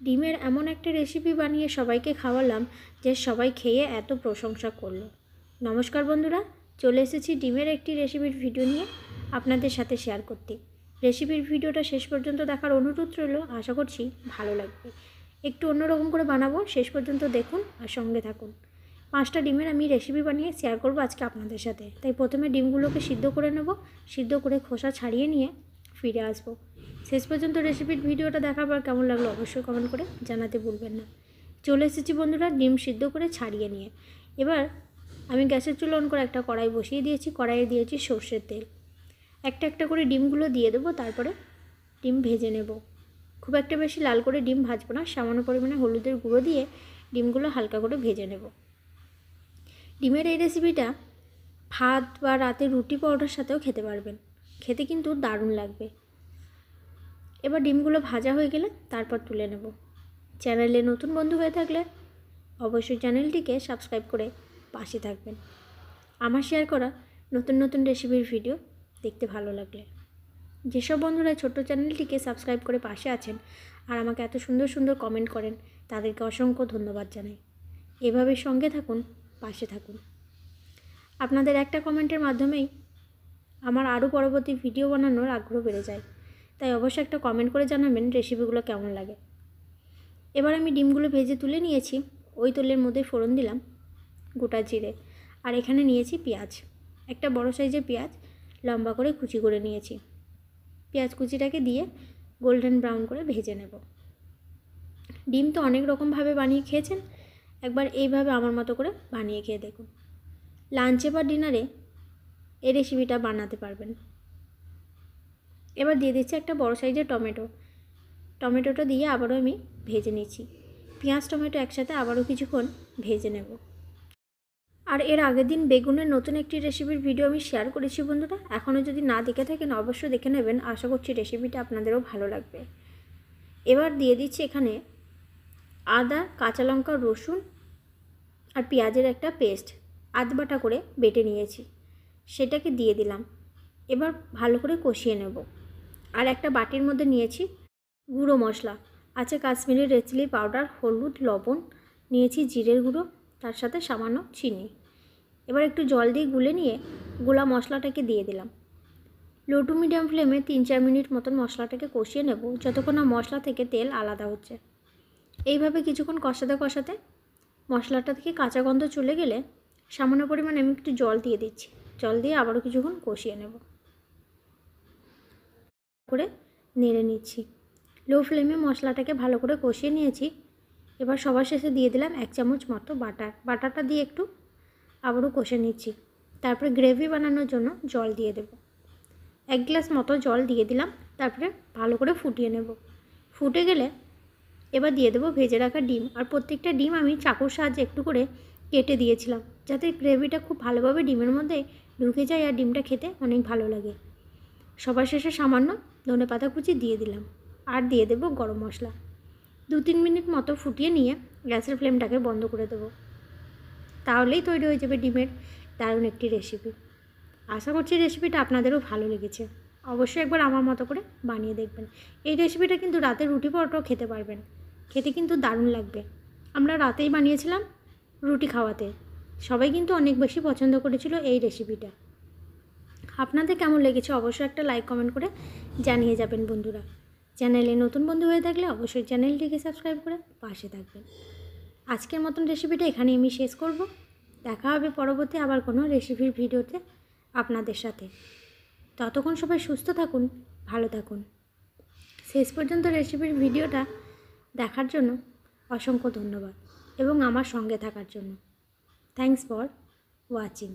ডিমের এমন একটা রেসিপি বানিয়ে সবাইকে খাওয়ালাম যে সবাই খেয়ে এত প্রশংসা করলো। নমস্কার বন্ধুরা, চলে এসেছি ডিমের একটি রেসিপির ভিডিও নিয়ে আপনাদের সাথে শেয়ার করতে। রেসিপির ভিডিওটা শেষ পর্যন্ত দেখার অনুরোধ রইল, আশা করছি ভালো লাগবে। একটু অন্যরকম করে বানাবো, শেষ পর্যন্ত দেখুন আর সঙ্গে থাকুন। 5টা ডিমের আমি রেসিপি বানিয়ে শেয়ার করব আজকে আপনাদের সাথে। তাই প্রথমে ডিমগুলোকে সিদ্ধ করে নেব, সিদ্ধ করে খোসা ছাড়িয়ে নিয়ে ফিরে আসবো। শেষ পর্যন্ত রেসিপির ভিডিওটা দেখার পর কেমন লাগলো অবশ্যই কমেন্ট করে জানাতে ভুলবেন না। চলে এসেছি বন্ধুরা ডিম সিদ্ধ করে ছাড়িয়ে নিয়ে। এবার আমি গ্যাসের চুলা অন করে একটা কড়াই বসিয়ে দিয়েছি, কড়াইয়ে দিয়েছি সর্ষের তেল। একটা একটা করে ডিমগুলো দিয়ে দেবো, তারপরে ডিম ভেজে নেব। খুব একটা বেশি লাল করে ডিম ভাজবো না, সামান্য পরিমাণে হলুদের গুঁড়ো দিয়ে ডিমগুলো হালকা করে ভেজে নেব। ডিমের এই রেসিপিটা ভাত বা রাতে রুটি পরোটার সাথেও খেতে পারবেন, খেতে কিন্তু দারুণ লাগবে। এবার ডিমগুলো ভাজা হয়ে গেলে তারপর তুলে নেব। চ্যানেলে নতুন বন্ধু হয়ে থাকলে অবশ্যই চ্যানেলটিকে সাবস্ক্রাইব করে পাশে থাকবেন। আমার শেয়ার করা নতুন নতুন রেসিপির ভিডিও দেখতে ভালো লাগলে। যেসব বন্ধুরা ছোট্ট চ্যানেলটিকে সাবস্ক্রাইব করে পাশে আছেন আর আমাকে এত সুন্দর সুন্দর কমেন্ট করেন, তাদেরকে অসংখ্য ধন্যবাদ জানাই। এভাবে সঙ্গে থাকুন, পাশে থাকুন। আপনাদের একটা কমেন্টের মাধ্যমেই আমার আরও পরবর্তী ভিডিও বানানোর আগ্রহ বেড়ে যায়। তাই অবশ্যই একটা কমেন্ট করে জানাবেন রেসিপিগুলো কেমন লাগে। এবার আমি ডিমগুলো ভেজে তুলে নিয়েছি। ওই তেলের মধ্যে ফোড়ন দিলাম গোটা জিরে, আর এখানে নিয়েছি পেঁয়াজ। একটা বড় সাইজের পেঁয়াজ লম্বা করে কুচি করে নিয়েছি। পেঁয়াজ কুচিটাকে দিয়ে গোল্ডেন ব্রাউন করে ভেজে নেব। ডিম তো অনেক রকমভাবে বানিয়ে খেয়েছেন, একবার এইভাবে আমার মতো করে বানিয়ে খেয়ে দেখুন। লাঞ্চে বা ডিনারে এই রেসিপিটা বানাতে পারবেন। এবার দিয়ে দিচ্ছি একটা বড় সাইজের টমেটোটা দিয়ে আবারও আমি ভেজে নিচ্ছি। পেঁয়াজ টমেটো একসাথে আবারও কিছুক্ষণ ভেজে নেব। আর এর আগের দিন বেগুনের নতুন একটি রেসিপির ভিডিও আমি শেয়ার করেছি বন্ধুরা, এখনও যদি না দেখে থাকেন অবশ্যই দেখে নেবেন। আশা করছি রেসিপিটা আপনাদেরও ভালো লাগবে। এবার দিয়ে দিচ্ছি এখানে আদা, কাঁচা লঙ্কা, রসুন আর পেঁয়াজের একটা পেস্ট আধ বাটা করে বেটে নিয়েছি, সেটাকে দিয়ে দিলাম। এবার ভালো করে কষিয়ে নেব। আর একটা বাটির মধ্যে নিয়েছি গুঁড়ো মশলা, আছে কাশ্মীরি রেড চিলি পাউডার, হলুদ, লবণ, নিয়েছি জিরের গুঁড়ো, তার সাথে সামান্য চিনি। এবার একটু জল দিয়ে গুলে নিয়ে গুঁড়া মশলাটাকে দিয়ে দিলাম। লো টু মিডিয়াম ফ্লেমে 3-4 মিনিট মতন মশলাটাকে কষিয়ে নেব, যতক্ষণ না মশলা থেকে তেল আলাদা হচ্ছে। এইভাবে কিছুক্ষণ কষাতে কষাতে মশলাটা থেকে কাঁচা গন্ধ চলে গেলে সামান্য পরিমাণে আমি একটু জল দিয়ে দিচ্ছি। জল দিয়ে আবারও কিছুক্ষণ কষিয়ে নেব করে নেড়ে নিচ্ছি। লো ফ্লেমে মশলাটাকে ভালো করে কষিয়ে নিয়েছি। এবার সবার শেষে দিয়ে দিলাম 1 চামচ মতো বাটারটা দিয়ে একটু আবারও কষে নিচ্ছি। তারপরে গ্রেভি বানানোর জন্য জল দিয়ে দেব। 1 গ্লাস মতো জল দিয়ে দিলাম। তারপরে ভালো করে ফুটিয়ে নেব। ফুটে গেলে এবার দিয়ে দেবো ভেজে রাখা ডিম। আর প্রত্যেকটা ডিম আমি চাকুর সাহায্যে একটু করে কেটে দিয়েছিলাম, যাতে গ্রেভিটা খুব ভালোভাবে ডিমের মধ্যে ঢুকে যায় আর ডিমটা খেতে অনেক ভালো লাগে। সবার শেষে সামান্য ধনেপাতা কুচি দিয়ে দিলাম আর দিয়ে দেবো গরম মশলা। 2-3 মিনিট মতো ফুটিয়ে নিয়ে গ্যাসের ফ্লেমটাকে বন্ধ করে দেবো। তাহলেই তৈরি হয়ে যাবে ডিমের দারুণ একটি রেসিপি। আশা করছি রেসিপিটা আপনাদেরও ভালো লেগেছে। অবশ্যই একবার আমার মতো করে বানিয়ে দেখবেন। এই রেসিপিটা কিন্তু রাতে রুটি পরোটাও খেতে পারবেন, খেতে কিন্তু দারুণ লাগবে। আমরা রাতেই বানিয়েছিলাম রুটি খাওয়াতে, সবাই কিন্তু অনেক বেশি পছন্দ করেছিল এই রেসিপিটা। আপনাদের কেমন লেগেছে অবশ্যই একটা লাইক কমেন্ট করে জানিয়ে যাবেন বন্ধুরা। চ্যানেলে নতুন বন্ধু হয়ে থাকলে অবশ্যই চ্যানেলটিকে সাবস্ক্রাইব করে পাশে থাকবেন। আজকের মতন রেসিপিটা এখানে আমি শেষ করব। দেখা হবে পরবর্তী আবার কোনো রেসিপির ভিডিওতে আপনাদের সাথে। ততক্ষণ সবাই সুস্থ থাকুন, ভালো থাকুন। শেষ পর্যন্ত রেসিপির ভিডিওটা দেখার জন্য অসংখ্য ধন্যবাদ এবং আমার সঙ্গে থাকার জন্য। Thanks for watching.